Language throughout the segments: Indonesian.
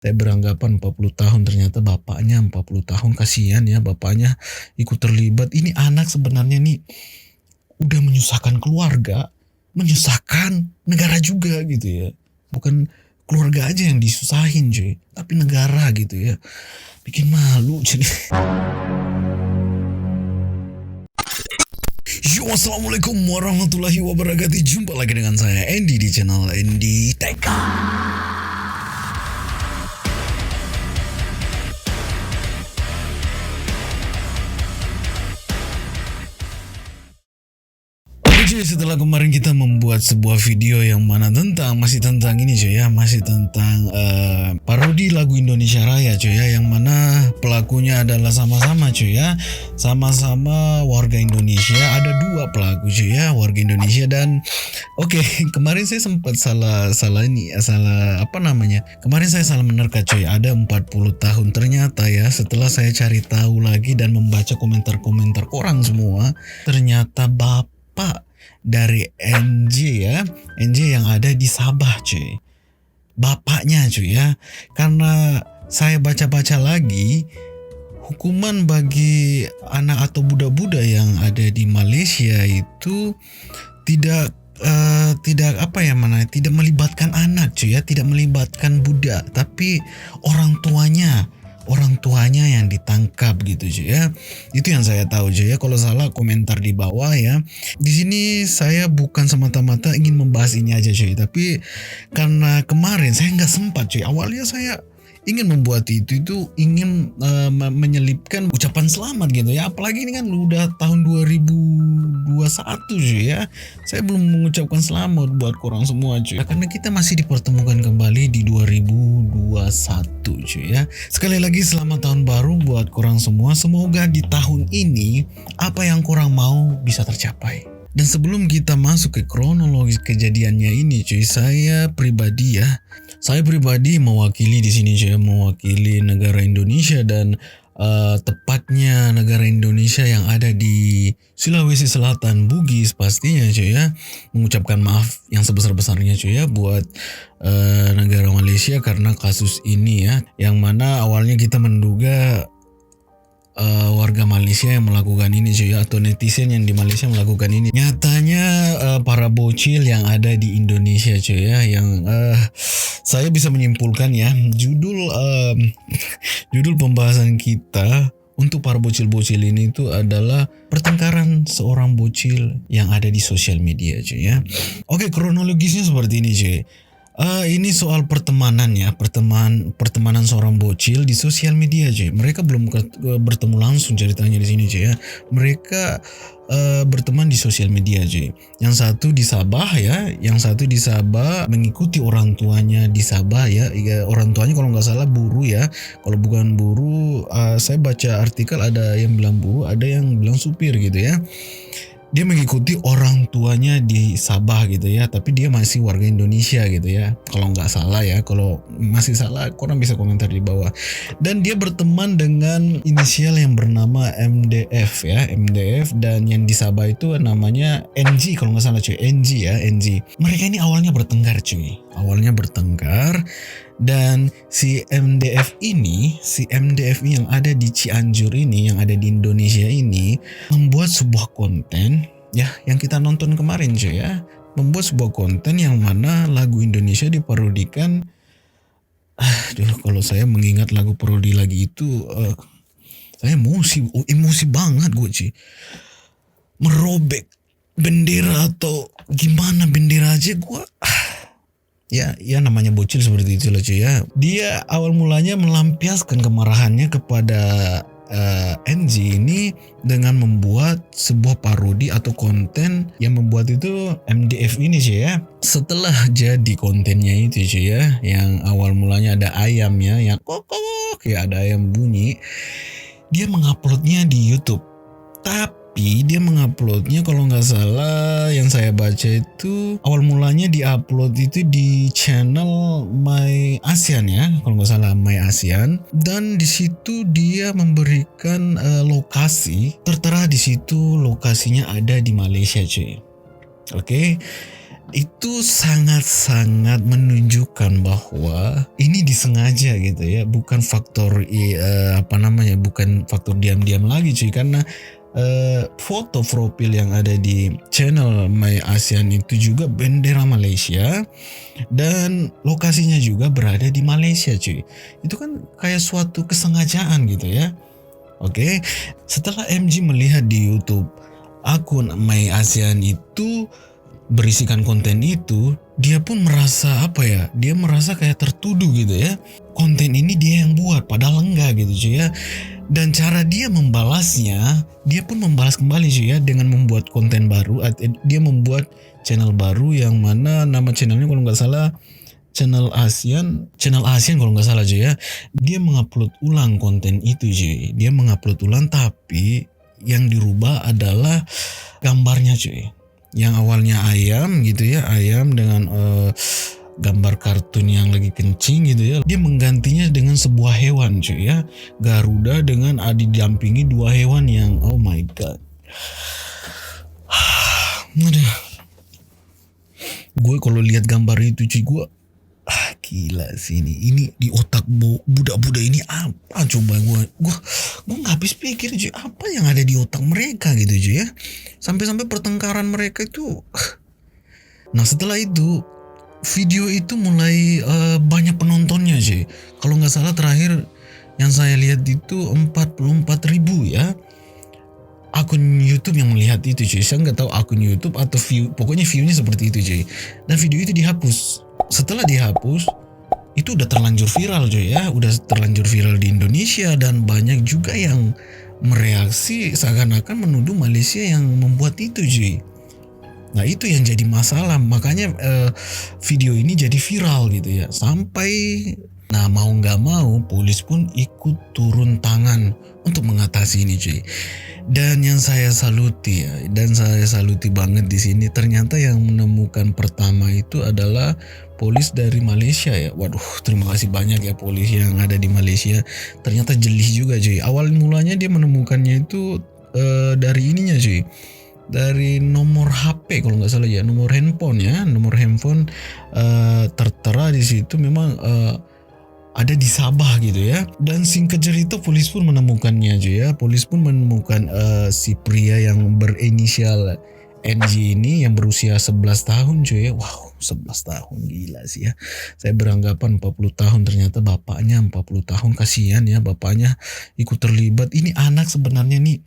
Saya beranggapan 40 tahun, ternyata bapaknya 40 tahun, kasihan ya bapaknya ikut terlibat. Ini anak sebenarnya nih udah menyusahkan keluarga, menyusahkan negara juga gitu ya. Bukan keluarga aja yang disusahin cuy, tapi negara gitu ya. Bikin malu jadi. Yo, assalamualaikum warahmatullahi wabarakatuh. Jumpa lagi dengan saya Andy di channel Andy Tech. Cuy, setelah kemarin kita membuat sebuah video yang mana masih tentang ini cuy ya, masih tentang parodi lagu Indonesia Raya cuy ya, yang mana pelakunya adalah sama-sama cuy ya, sama-sama warga Indonesia. Ada dua pelaku cuy ya, warga Indonesia. Dan oke, kemarin saya sempat salah apa namanya, kemarin saya salah menerka cuy, ada 40 tahun. Ternyata ya, setelah saya cari tahu lagi dan membaca komentar-komentar orang semua, ternyata bapak dari NJ ya, NJ yang ada di Sabah cuy, bapaknya cuy ya. Karena saya baca-baca lagi, hukuman bagi anak atau budak-budak yang ada di Malaysia itu tidak tidak melibatkan anak cuy ya, tidak melibatkan budak, tapi orang tuanya yang ditangkap gitu cuy ya. Itu yang saya tahu cuy ya. Kalau salah komentar di bawah ya. Di sini saya bukan semata-mata ingin membahas ini aja cuy, tapi karena kemarin saya nggak sempat cuy. Awalnya saya ingin membuat itu ingin menyelipkan ucapan selamat gitu ya. Apalagi ini kan udah tahun 2021 cuy ya. Saya belum mengucapkan selamat buat korang semua cuy, karena kita masih dipertemukan kembali di 2021 cuy ya. Sekali lagi selamat tahun baru buat korang semua. Semoga di tahun ini apa yang korang mau bisa tercapai. Dan sebelum kita masuk ke kronologis kejadiannya ini cuy, saya pribadi mewakili di sini cuy, mewakili negara Indonesia dan tepatnya negara Indonesia yang ada di Sulawesi Selatan, Bugis pastinya cuy ya, mengucapkan maaf yang sebesar-besarnya cuy ya buat negara Malaysia karena kasus ini ya, yang mana awalnya kita menduga warga Malaysia yang melakukan ini cuy ya, atau netizen yang di Malaysia melakukan ini. Nyatanya para bocil yang ada di Indonesia cuy ya, yang saya bisa menyimpulkan ya, judul pembahasan kita untuk para bocil-bocil ini itu adalah pertengkaran seorang bocil yang ada di sosial media cuy ya. Oke, kronologisnya seperti ini cuy. Ini soal pertemanan ya, pertemanan seorang bocil di sosial media cuy. Mereka belum bertemu langsung ceritanya di sini cuy ya. Mereka berteman di sosial media cuy. Yang satu di Sabah ya, mengikuti orang tuanya di Sabah ya. Orang tuanya kalau nggak salah buruh ya. Kalau bukan buruh, saya baca artikel ada yang bilang buruh, ada yang bilang supir gitu ya. Dia mengikuti orang tuanya di Sabah gitu ya, tapi dia masih warga Indonesia gitu ya, kalau nggak salah ya. Kalau masih salah, korang bisa komentar di bawah. Dan dia berteman dengan inisial yang bernama MDF ya, MDF, dan yang di Sabah itu namanya NG kalau nggak salah cuy, NG ya, NG. Mereka ini awalnya bertengkar cuy, dan si MDF ini yang ada di Cianjur ini, yang ada di Indonesia ini, membuat sebuah konten ya yang kita nonton kemarin cuy ya. Membuat sebuah konten yang mana lagu Indonesia diparodikan. Kalau saya mengingat lagu parodi lagi itu, saya emosi banget gue cuy. Merobek bendera atau gimana bendera aja gue. Ya namanya bocil seperti itu lah cuy ya. Dia awal mulanya melampiaskan kemarahannya kepada NG ini dengan membuat sebuah parodi atau konten yang membuat itu MDF ini cuy ya. Setelah jadi kontennya itu cuy ya, yang awal mulanya ada ayam ya, yang kokok ya, ada ayam bunyi, dia menguploadnya di YouTube. Tapi dia menguploadnya kalau nggak salah yang saya baca itu awal mulanya diupload itu di channel My ASEAN ya, kalau nggak salah My ASEAN. Dan di situ dia memberikan tertera di situ lokasinya ada di Malaysia cuy. Oke. Itu sangat-sangat menunjukkan bahwa ini disengaja gitu ya, bukan faktor bukan faktor diam-diam lagi cuy, karena foto profil yang ada di channel My ASEAN itu juga bendera Malaysia dan lokasinya juga berada di Malaysia cuy. Itu kan kayak suatu kesengajaan gitu ya. Oke, setelah MG melihat di YouTube akun My ASEAN itu berisikan konten itu, dia pun merasa dia merasa kayak tertuduh gitu ya. Konten ini dia yang buat, padahal enggak gitu cuy ya. Dan cara dia membalasnya, dia pun membalas kembali cuy ya dengan membuat konten baru. Dia membuat channel baru yang mana nama channelnya kalau nggak salah channel ASEAN kalau nggak salah cuy ya. Dia mengupload ulang konten itu cuy. Dia mengupload ulang tapi yang dirubah adalah gambarnya cuy. Yang awalnya ayam gitu ya, ayam dengan gambar kartun yang lagi kencing gitu ya. Dia menggantinya dengan sebuah hewan cuy ya. Garuda dengan didampingi dua hewan yang oh my god. Aduh. Gue kalau lihat gambar itu cuy, gue gila sih ini di otak budak-budak ini apa coba, gue nggak habis pikir cuy, apa yang ada di otak mereka gitu cuy ya, sampai-sampai pertengkaran mereka itu. Nah setelah itu video itu mulai banyak penontonnya cuy. Kalau nggak salah terakhir yang saya lihat itu 44.000 ya akun YouTube yang melihat itu cuy. Saya nggak tahu akun YouTube atau view, pokoknya viewnya seperti itu cuy. Dan video itu dihapus. Setelah dihapus, itu udah terlanjur viral cuy ya, udah terlanjur viral di Indonesia dan banyak juga yang mereaksi seakan-akan menuduh Malaysia yang membuat itu cuy. Nah itu yang jadi masalah, makanya video ini jadi viral gitu ya, sampai mau nggak mau polis pun ikut turun tangan untuk mengatasi ini cuy. Dan yang saya saluti ya, dan saya saluti banget di sini, ternyata yang menemukan pertama itu adalah polis dari Malaysia ya. Waduh, terima kasih banyak ya polis yang ada di Malaysia. Ternyata jeli juga cuy. Awal mulanya dia menemukannya itu dari ininya cuy. Dari nomor HP kalau nggak salah ya, nomor handphone tertera di situ memang ada di Sabah gitu ya. Dan singkat cerita polis pun menemukannya aja ya. Polis pun menemukan si pria yang berinisial NG ini yang berusia 11 tahun cuy ya. Wow, 11 tahun gila sih ya. Saya beranggapan 40 tahun, ternyata bapaknya 40 tahun. Kasihan ya bapaknya ikut terlibat. Ini anak sebenarnya nih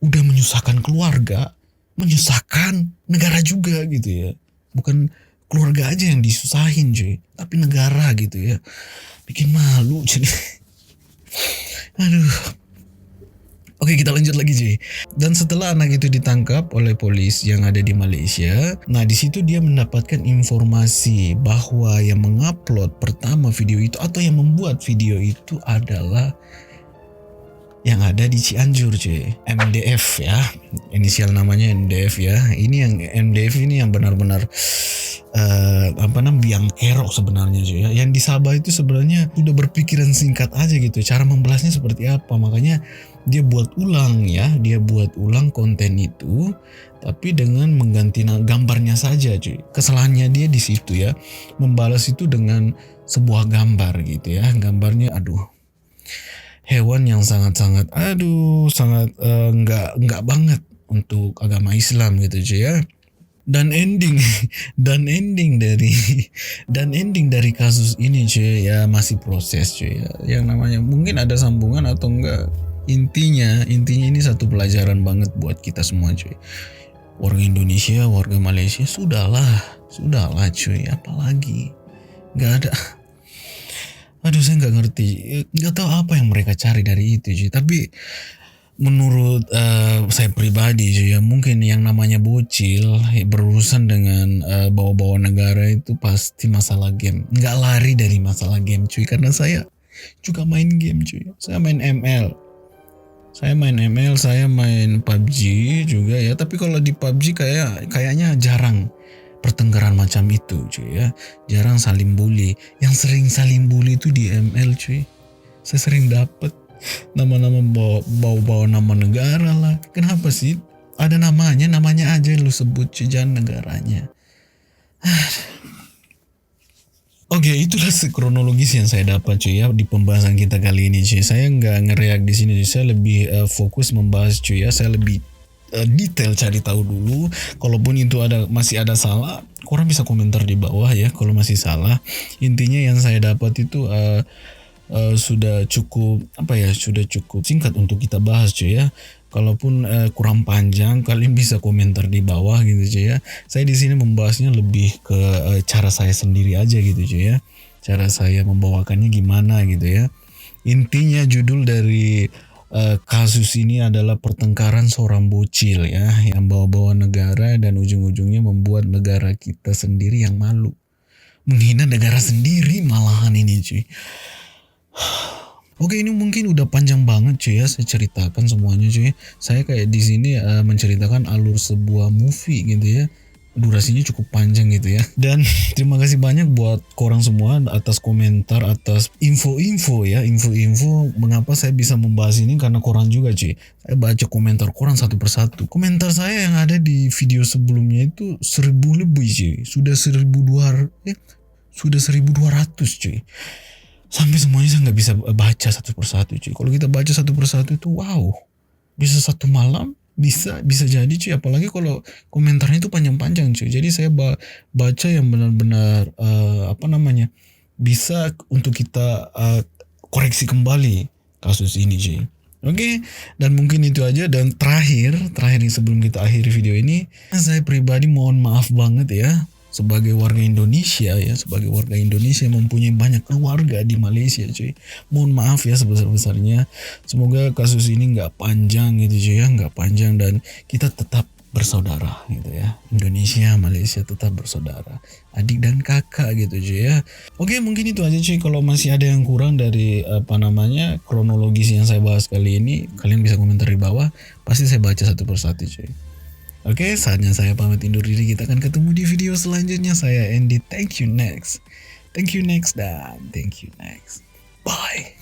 udah menyusahkan keluarga, menyusahkan negara juga gitu ya. Bukan keluarga aja yang disusahin cuy, tapi negara gitu ya. Bikin malu jadi. Aduh. Oke, kita lanjut lagi cuy. Dan setelah anak itu ditangkap oleh polis yang ada di Malaysia, nah di situ dia mendapatkan informasi bahwa yang mengupload pertama video itu atau yang membuat video itu adalah yang ada di Cianjur cuy, MDF ya, inisial namanya MDF ya. Ini yang MDF ini yang benar-benar biang kerok sebenarnya cuy ya. Yang di Sabah itu sebenarnya udah berpikiran singkat aja gitu, cara membalasnya seperti apa, makanya dia buat ulang konten itu, tapi dengan mengganti gambarnya saja cuy. Kesalahannya dia di situ ya, membalas itu dengan sebuah gambar gitu ya, gambarnya hewan yang sangat enggak banget untuk agama Islam gitu cuy ya. Dan ending dari kasus ini cuy ya masih proses cuy ya. Yang namanya mungkin ada sambungan atau enggak, intinya ini satu pelajaran banget buat kita semua cuy. Warga Indonesia, warga Malaysia, sudahlah cuy, apalagi nggak ada. Aduh, saya nggak ngerti, nggak tahu apa yang mereka cari dari itu cuy. Tapi menurut saya pribadi cuy ya, mungkin yang namanya bocil berurusan dengan bawa-bawa negara itu pasti masalah game. Nggak lari dari masalah game cuy, karena saya juga main game cuy. Saya main ML, saya main PUBG juga ya. Tapi kalau di PUBG kayaknya jarang pertengkaran macam itu cuy ya, jarang saling bully. Yang sering saling bully itu di ML cuy. Saya sering dapet nama-nama bawa nama negara lah. Kenapa sih? Ada namanya aja lu sebut cuy, jangan negaranya. Oke, itulah kronologis yang saya dapat cuy ya di pembahasan kita kali ini cuy. Saya nggak ngereak di sini cuy. Saya lebih fokus membahas cuy ya. Saya lebih detail cari tahu dulu. Kalaupun itu masih ada salah, korang bisa komentar di bawah ya. Kalau masih salah, intinya yang saya dapat itu sudah cukup sudah cukup singkat untuk kita bahas cuy ya. Kalaupun kurang panjang, kalian bisa komentar di bawah gitu cuy ya. Saya di sini membahasnya lebih ke cara saya sendiri aja gitu cuy ya. Cara saya membawakannya gimana gitu ya. Intinya judul dari kasus ini adalah pertengkaran seorang bocil ya yang bawa-bawa negara dan ujung-ujungnya membuat negara kita sendiri yang malu. Menghina negara sendiri malahan ini cuy. Oke, ini mungkin udah panjang banget cuy ya saya ceritakan semuanya cuy. Saya kayak di sini menceritakan alur sebuah movie gitu ya. Durasinya cukup panjang gitu ya. Dan terima kasih banyak buat korang semua atas komentar, atas info-info ya. Info-info mengapa saya bisa membahas ini karena korang juga cuy. Saya baca komentar korang satu persatu. Komentar saya yang ada di video sebelumnya itu 1000 lebih cuy. Sudah 1200 cuy. Sampai semuanya saya nggak bisa baca satu persatu cuy. Kalau kita baca satu persatu itu wow, bisa satu malam bisa jadi cuy. Apalagi kalau komentarnya itu panjang-panjang cuy. Jadi saya baca yang benar-benar bisa untuk kita koreksi kembali kasus ini cuy. Oke, dan mungkin itu aja. Dan terakhir nih sebelum kita akhiri video ini, saya pribadi mohon maaf banget ya. Sebagai warga Indonesia yang mempunyai banyak keluarga di Malaysia cuy. Mohon maaf ya sebesar-besarnya. Semoga kasus ini nggak panjang gitu cuy ya, nggak panjang dan kita tetap bersaudara gitu ya. Indonesia, Malaysia tetap bersaudara. Adik dan kakak gitu cuy ya. Oke, mungkin itu aja cuy. Kalau masih ada yang kurang dari kronologis yang saya bahas kali ini, kalian bisa komentar di bawah. Pasti saya baca satu persatu cuy. Oke, saatnya saya pamit undur diri. Kita akan ketemu di video selanjutnya. Saya Andy. Thank you next. Dan thank you next. Bye.